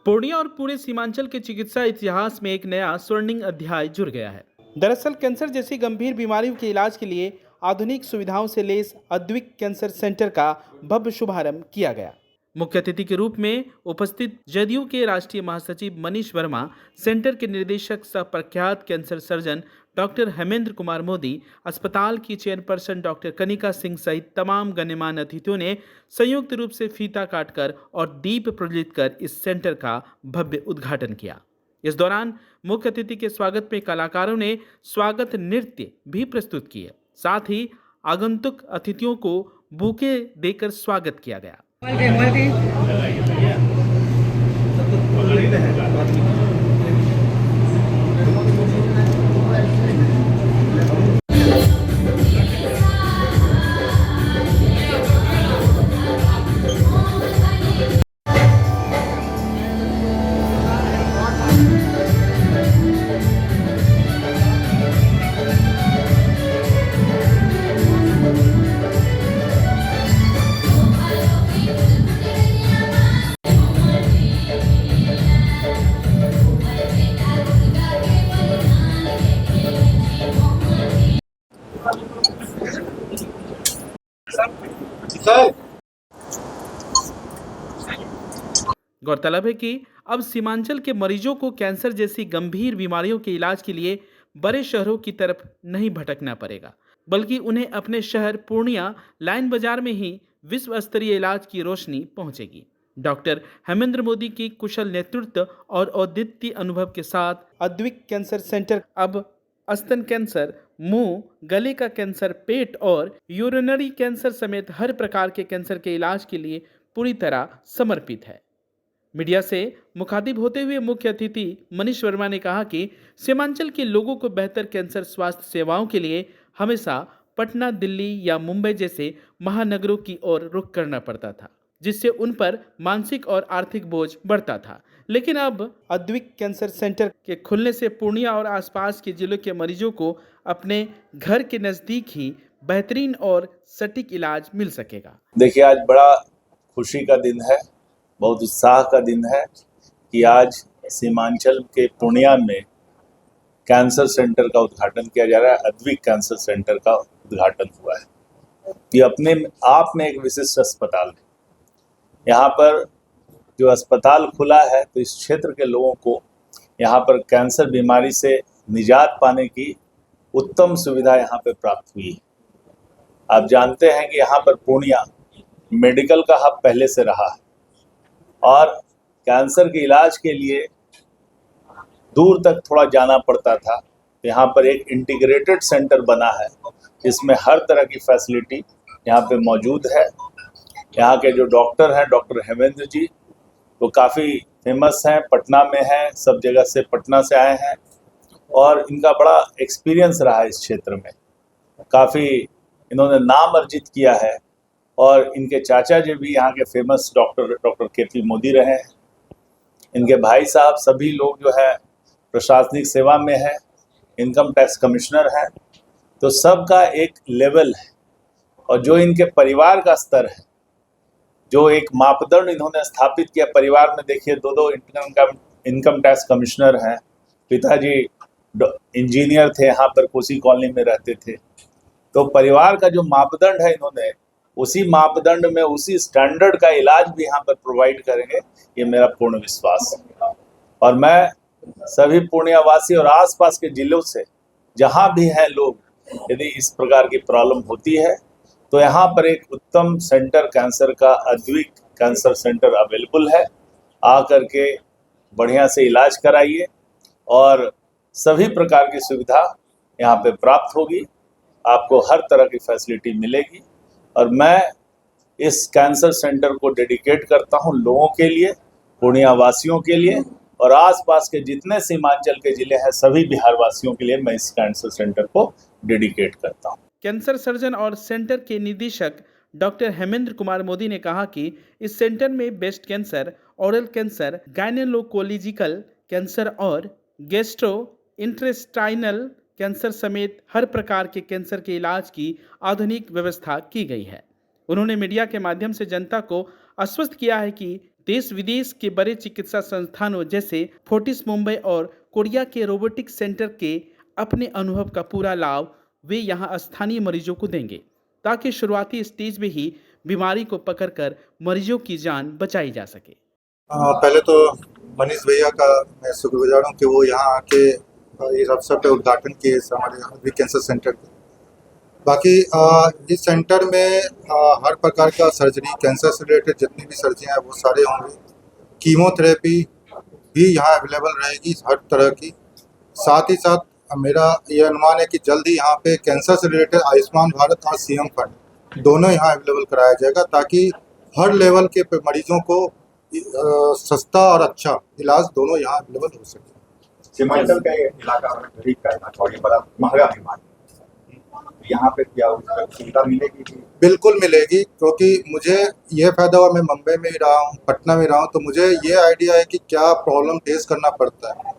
पूर्णिया और पूरे सीमांचल के चिकित्सा इतिहास में एक नया स्वर्णिम अध्याय जुड़ गया है। दरअसल कैंसर जैसी गंभीर बीमारियों के इलाज के लिए आधुनिक सुविधाओं से लैस अद्विक कैंसर सेंटर का भव्य शुभारंभ किया गया। मुख्य अतिथि के रूप में उपस्थित जदयू के राष्ट्रीय महासचिव मनीष वर्मा, सेंटर के निदेशक सह प्रख्यात cancer surgeon doctor Hemendra Kumar Modi, अस्पताल की चेयरपर्सन डॉक्टर कनिका सिंह सहित तमाम गण्यमान्य अतिथियों ने संयुक्त रूप से फीता काटकर और दीप प्रज्वलित कर इस सेंटर का भव्य उद्घाटन किया। इस दौरान मुख्य अतिथि के स्वागत में कलाकारों ने स्वागत नृत्य भी प्रस्तुत किए। साथ ही आगंतुक अतिथियों को बुके देकर स्वागत किया गया। गौरतलब है कि अब सीमांचल के मरीजों को कैंसर जैसी गंभीर बीमारियों के इलाज के लिए बड़े शहरों की तरफ नहीं भटकना पड़ेगा, बल्कि उन्हें अपने शहर पूर्णिया लाइन बाजार में ही विश्व स्तरीय इलाज की रोशनी पहुंचेगी। डॉक्टर हेमेंद्र मोदी की कुशल नेतृत्व और अद्वितीय अनुभव के साथ अद्विक कैंसर सेंटर अब स्तन कैंसर, मुंह, गले का कैंसर, पेट और यूरिनरी कैंसर समेत हर प्रकार के कैंसर के इलाज के लिए पूरी तरह समर्पित है। मीडिया से मुखातिब होते हुए मुख्य अतिथि मनीष वर्मा ने कहा कि सीमांचल के लोगों को बेहतर कैंसर स्वास्थ्य सेवाओं के लिए हमेशा पटना, दिल्ली या मुंबई जैसे महानगरों की ओर रुख करना पड़ता था, जिससे उन पर मानसिक और आर्थिक बोझ बढ़ता था। लेकिन अब अद्विक कैंसर सेंटर के खुलने से पूर्णिया और आसपास के जिलों के मरीजों को अपने घर के नज़दीक ही बेहतरीन और सटीक इलाज मिल सकेगा। देखिए, आज बड़ा खुशी का दिन है, बहुत उत्साह का दिन है कि आज सीमांचल के पूर्णिया में कैंसर सेंटर का उद्घाटन किया जा रहा है। अद्विक कैंसर सेंटर का उद्घाटन हुआ है। ये अपने आप में एक विशिष्ट अस्पताल है। यहाँ पर जो अस्पताल खुला है तो इस क्षेत्र के लोगों को यहाँ पर कैंसर बीमारी से निजात पाने की उत्तम सुविधा यहाँ पर प्राप्त हुई है। आप जानते हैं कि यहाँ पर पूर्णिया मेडिकल का हब पहले से रहा है और कैंसर के इलाज के लिए दूर तक थोड़ा जाना पड़ता था। यहाँ पर एक इंटीग्रेटेड सेंटर बना है जिसमें हर तरह की फैसिलिटी यहाँ पे मौजूद है। यहाँ के जो डॉक्टर हैं, डॉक्टर हेमेंद्र जी, वो काफ़ी फेमस हैं, पटना में हैं, सब जगह से पटना से आए हैं और इनका बड़ा एक्सपीरियंस रहा है इस क्षेत्र में। काफ़ी इन्होंने नाम अर्जित किया है और इनके चाचा जी भी यहाँ के फेमस डॉक्टर केपी मोदी रहे हैं। इनके भाई साहब सभी लोग जो है प्रशासनिक सेवा में है, इनकम टैक्स कमिश्नर हैं। तो सबका एक लेवल है और जो इनके परिवार का स्तर है, जो एक मापदंड इन्होंने स्थापित किया परिवार में। देखिए, दो इनकम टैक्स कमिश्नर हैं, पिताजी इंजीनियर थे, यहाँ पर कोसी कॉलोनी में रहते थे। तो परिवार का जो मापदंड है, इन्होंने उसी मापदंड में उसी स्टैंडर्ड का इलाज भी यहाँ पर प्रोवाइड करेंगे, ये मेरा पूर्ण विश्वास है। और मैं सभी पूर्णियावासी और आसपास के जिलों से जहाँ भी हैं लोग, यदि इस प्रकार की प्रॉब्लम होती है तो यहाँ पर एक उत्तम सेंटर कैंसर का अद्विक कैंसर सेंटर अवेलेबल है। आकर के बढ़िया से इलाज कराइए और सभी प्रकार की सुविधा यहाँ पे प्राप्त होगी। आपको हर तरह की फैसिलिटी मिलेगी और मैं इस कैंसर सेंटर को डेडिकेट करता हूँ लोगों के लिए, पूर्णिया वासियों के लिए और आसपास के जितने सीमांचल के जिले हैं सभी बिहार वासियों के लिए मैं इस कैंसर सेंटर को डेडिकेट करता हूँ। कैंसर सर्जन और सेंटर के निदेशक डॉक्टर हेमेंद्र कुमार मोदी ने कहा कि इस सेंटर में breast cancer, oral cancer, gynaecological cancer और गैस्ट्रो इंटेस्टाइनल कैंसर समेत हर प्रकार के कैंसर के इलाज की आधुनिक व्यवस्था की गई है। उन्होंने मीडिया के माध्यम से जनता को आश्वस्त किया है कि देश विदेश के बड़े चिकित्सा संस्थानों जैसे फोर्टिस मुंबई और कोरिया के रोबोटिक सेंटर के अपने अनुभव का पूरा लाभ वे यहाँ स्थानीय मरीजों को देंगे, ताकि शुरुआती स्टेज में ही बीमारी को पकड़कर मरीजों की जान बचाई जा सके। पहले तो मनीष भैया का मैं शुक्रगुजार हूँ कि वो यहाँ आके इस अवसर पे उद्घाटन किए इस हमारे अद्विक कैंसर सेंटर का। बाकी इस सेंटर में हर प्रकार का सर्जरी, कैंसर से रिलेटेड जितनी भी सर्जरियाँ हैं वो सारे होंगे। कीमोथेरेपी भी यहाँ अवेलेबल रहेगी हर तरह की। साथ ही साथ मेरा ये अनुमान है कि जल्द ही यहाँ पे कैंसर से रिलेटेड आयुष्मान भारत और सीएम फंड दोनों यहाँ अवेलेबल कराया जाएगा, ताकि हर लेवल के मरीजों को सस्ता और अच्छा इलाज दोनों यहाँ अवेलेबल हो सके। सीमांचल का ये इलाका गरीब का इलाका और ये बड़ा महंगा बीमारी, यहाँ पे क्या सुविधा मिलेगी? बिल्कुल मिलेगी, क्योंकि मुझे ये फायदा हुआ, मैं मुंबई में ही रहा हूँ, पटना में रहा हूँ, तो मुझे ये आइडिया है कि क्या प्रॉब्लम फेस करना पड़ता है।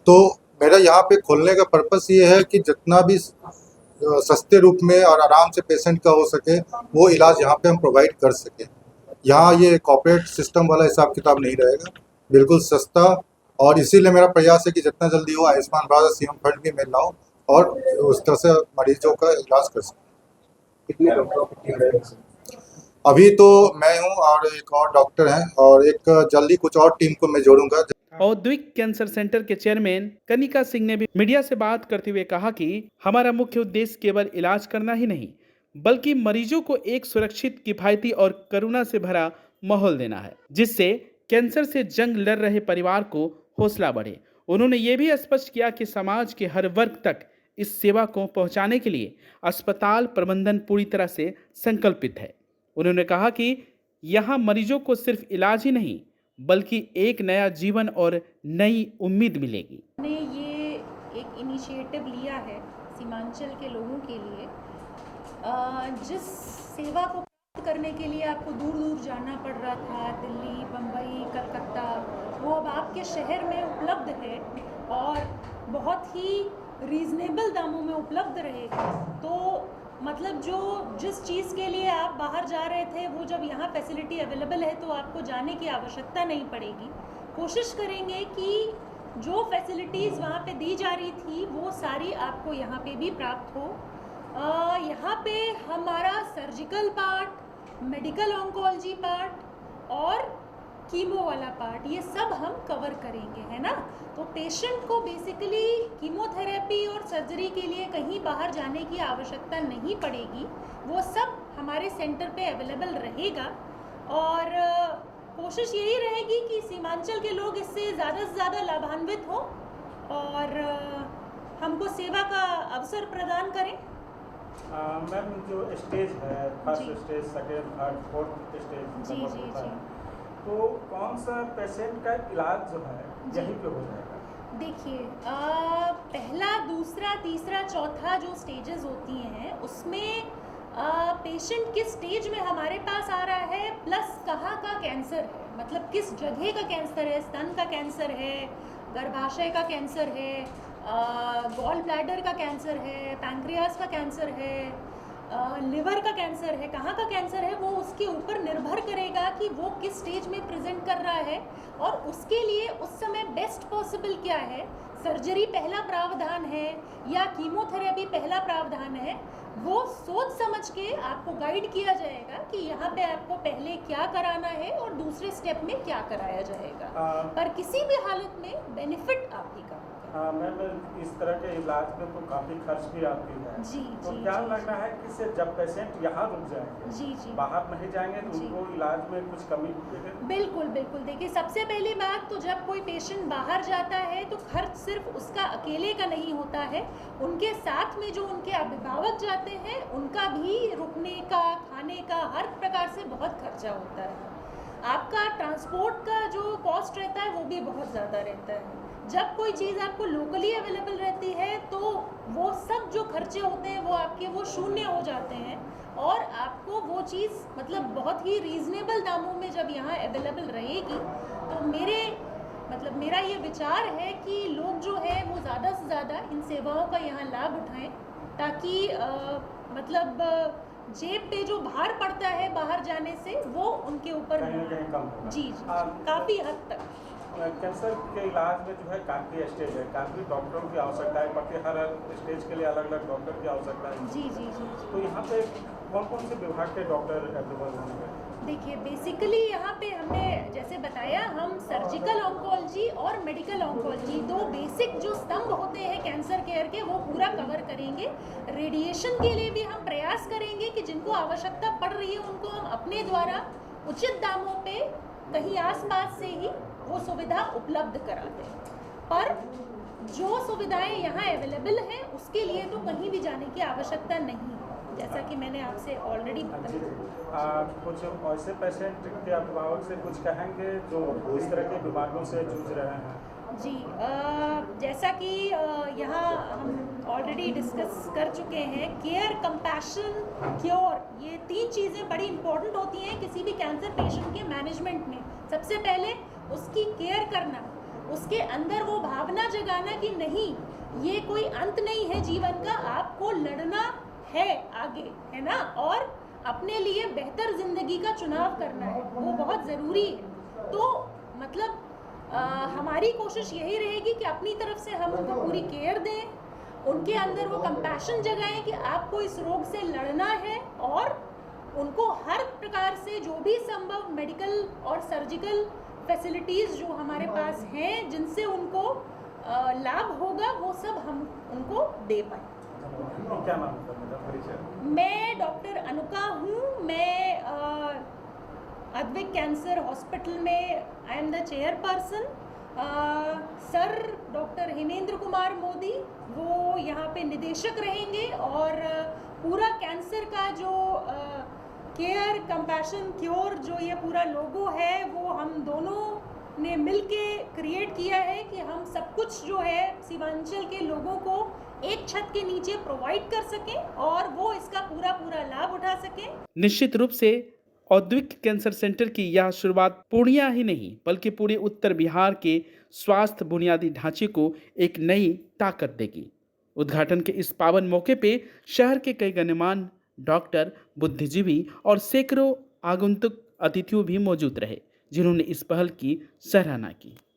तो मेरा यहाँ पे खोलने का पर्पस ये है कि जितना भी सस्ते रूप में और आराम से पेशेंट का हो सके वो इलाज यहाँ पे हम प्रोवाइड कर सकें। यहाँ ये कॉर्पोरेट सिस्टम वाला हिसाब किताब नहीं रहेगा, बिल्कुल सस्ता। और इसीलिए मेरा प्रयास है कि जितना जल्दी हो आयुष्मान भारत सीएम फंड भी मैं लाऊं और उस तरह से मरीजों का इलाज कर सकूं। कितने लोग? अभी तो मैं हूं और एक और डॉक्टर हैं, और एक जल्दी कुछ और टीम को मैं जोड़ूंगा। औद्योगिक कैंसर सेंटर के चेयरमैन कनिका सिंह ने भी मीडिया से बात करते हुए कहा कि हमारा मुख्य उद्देश्य केवल इलाज करना ही नहीं, बल्कि मरीजों को एक सुरक्षित, किफायती और करुणा से भरा माहौल देना है, जिससे कैंसर से जंग लड़ रहे परिवार को हौसला बढ़े। उन्होंने ये भी स्पष्ट किया कि समाज के हर वर्ग तक इस सेवा को पहुंचाने के लिए अस्पताल प्रबंधन पूरी तरह से संकल्पित है। उन्होंने कहा कि यहाँ मरीजों को सिर्फ इलाज ही नहीं, बल्कि एक नया जीवन और नई उम्मीद मिलेगी। ने ये एक इनिशिएटिव लिया है सीमांचल के लोगों के लिए, जिस सेवा को प्राप्त करने के लिए आपको दूर दूर जाना पड़ रहा था, दिल्ली, बम्बई, कलकत्ता, वो अब आपके शहर में उपलब्ध है और बहुत ही रीज़नेबल दामों में उपलब्ध रहेगा। तो मतलब जो जिस चीज़ के लिए आप बाहर जा रहे थे वो जब यहाँ फैसिलिटी अवेलेबल है तो आपको जाने की आवश्यकता नहीं पड़ेगी। कोशिश करेंगे कि जो फैसिलिटीज़ वहाँ पे दी जा रही थी वो सारी आपको यहाँ पे भी प्राप्त हो। यहाँ पे हमारा surgical part, medical oncology part और कीमो वाला पार्ट, ये सब हम कवर करेंगे, है ना। तो पेशेंट को बेसिकली कीमोथेरेपी और सर्जरी के लिए कहीं बाहर जाने की आवश्यकता नहीं पड़ेगी, वो सब हमारे सेंटर पे अवेलेबल रहेगा। और कोशिश यही रहेगी कि सीमांचल के लोग इससे ज़्यादा से ज़्यादा लाभान्वित हों और हमको सेवा का अवसर प्रदान करें। मैम, जो स्टेज है, first stage, second, third, fourth stage जी जी जी, तो कौन सा पेशेंट का इलाज जो है यहीं पे हो जाएगा? देखिए, पहला, दूसरा, तीसरा, चौथा जो स्टेजेस होती हैं उसमें पेशेंट किस स्टेज में हमारे पास आ रहा है, प्लस कहाँ का कैंसर है, मतलब किस जगह का कैंसर है, स्तन का कैंसर है, गर्भाशय का कैंसर है, गॉल ब्लैडर का कैंसर है, पैंक्रियास का कैंसर है, लिवर का कैंसर है, कहाँ का कैंसर है, वो उसके ऊपर निर्भर करेगा कि वो किस स्टेज में प्रेजेंट कर रहा है और उसके लिए उस समय बेस्ट पॉसिबल क्या है, सर्जरी पहला प्रावधान है या कीमोथेरेपी पहला प्रावधान है, वो सोच समझ के आपको गाइड किया जाएगा कि यहाँ पे आपको पहले क्या कराना है और दूसरे स्टेप में क्या कराया जाएगा। पर किसी भी हालत में बेनिफिट आप ही का होगा। मैम, इस तरह के इलाज में तो काफ़ी खर्च भी आती है, जी तो जी, क्या जी, लग रहा है कि से जब पेशेंट यहाँ रुक जाएंगे, जी जी, बाहर नहीं जाएंगे, तो जी, उनको इलाज में कुछ कमी दिखेगी? बिल्कुल बिल्कुल। देखिए, सबसे पहली बात तो जब कोई पेशेंट बाहर जाता है तो खर्च सिर्फ उसका अकेले का नहीं होता है, उनके साथ में जो उनके अभिभावक जाते हैं उनका भी रुकने का, खाने का, हर प्रकार से बहुत खर्चा होता है। आपका ट्रांसपोर्ट का जो कॉस्ट रहता है वो भी बहुत ज़्यादा रहता है। जब कोई चीज़ आपको लोकली अवेलेबल रहती है तो वो सब जो खर्चे होते हैं वो आपके वो शून्य हो जाते हैं और आपको वो चीज़ मतलब बहुत ही रीज़नेबल दामों में जब यहाँ अवेलेबल रहेगी, तो मेरा ये विचार है कि लोग जो है वो ज़्यादा से ज़्यादा इन सेवाओं का यहाँ लाभ उठाएं, ताकि जेब पे जो भार पड़ता है बाहर जाने से वो उनके ऊपर कहीं ना नहीं कहीं कम होगा। जी काफ़ी हद तक। कैंसर के इलाज में जो है काफ़ी स्टेज है, काफ़ी डॉक्टरों की आवश्यकता है, प्रति हर स्टेज के लिए अलग अलग डॉक्टर की आवश्यकता है। जी। तो यहाँ पे कौन कौन से विभाग के डॉक्टर अवेलेबल होंगे? देखिए बेसिकली यहाँ पे हमने जैसे बताया, हम सर्जिकल ऑन्कोलॉजी और मेडिकल ऑन्कोलॉजी, दो बेसिक जो स्तंभ होते हैं कैंसर केयर के, वो पूरा कवर करेंगे। रेडिएशन के लिए भी हम प्रयास करेंगे कि जिनको आवश्यकता पड़ रही है उनको हम अपने द्वारा उचित दामों पे कहीं आसपास से ही वो सुविधा उपलब्ध करा दें। पर जो सुविधाएं यहाँ अवेलेबल हैं उसके लिए तो कहीं भी जाने की आवश्यकता नहीं है, जैसा कि मैंने आपसे ऑलरेडी बताया। कुछ ऐसे पेशेंट के अभिभावक से कुछ कहेंगे जो इस तरह की बीमारियों से जूझ रहे हैं? जी जैसा कि यहाँ हम ऑलरेडी डिस्कस कर चुके हैं, केयर, कंपैशन, क्योर, ये तीन चीज़ें बड़ी इंपॉर्टेंट होती हैं किसी भी कैंसर पेशेंट के मैनेजमेंट में। सबसे पहले उसकी केयर करना, उसके अंदर वो भावना जगाना कि नहीं, ये कोई अंत नहीं है जीवन का, आपको लड़ना है आगे, है ना, और अपने लिए बेहतर ज़िंदगी का चुनाव करना है, वो बहुत ज़रूरी है। तो मतलब हमारी कोशिश यही रहेगी कि अपनी तरफ से हम उनको पूरी केयर दें, उनके अंदर वो कंपैशन जगाएं कि आपको इस रोग से लड़ना है, और उनको हर प्रकार से जो भी संभव मेडिकल और सर्जिकल फैसिलिटीज़ जो हमारे पास हैं जिनसे उनको लाभ होगा, वो सब हम उनको दे पाएँ। क्या नाम है मैडम, परिचय? मैं डॉक्टर अनुका हूँ। मैं अद्विक कैंसर हॉस्पिटल में I am the chairperson. Sir doctor Hemendra Kumar Modi वो यहाँ पे निदेशक रहेंगे, और पूरा कैंसर का जो केयर, कंपैशन, क्योर जो ये पूरा लोगो है वो हम दोनों ने मिलके क्रिएट किया है कि हम सब कुछ जो है सीमांचल के लोगों को एक छत के नीचे प्रोवाइड कर सकें और वो इसका पूरा लाभ उठा सकें। निश्चित रूप से औद्योगिक कैंसर सेंटर की यह शुरुआत पूर्णिया ही नहीं बल्कि पूरे उत्तर बिहार के स्वास्थ्य बुनियादी ढांचे को एक नई ताकत देगी। उद्घाटन के इस पावन मौके पे शहर के कई गण्यमान्य डॉक्टर, बुद्धिजीवी और सैकड़ों आगंतुक अतिथियों भी मौजूद रहे, जिन्होंने इस पहल की सराहना की।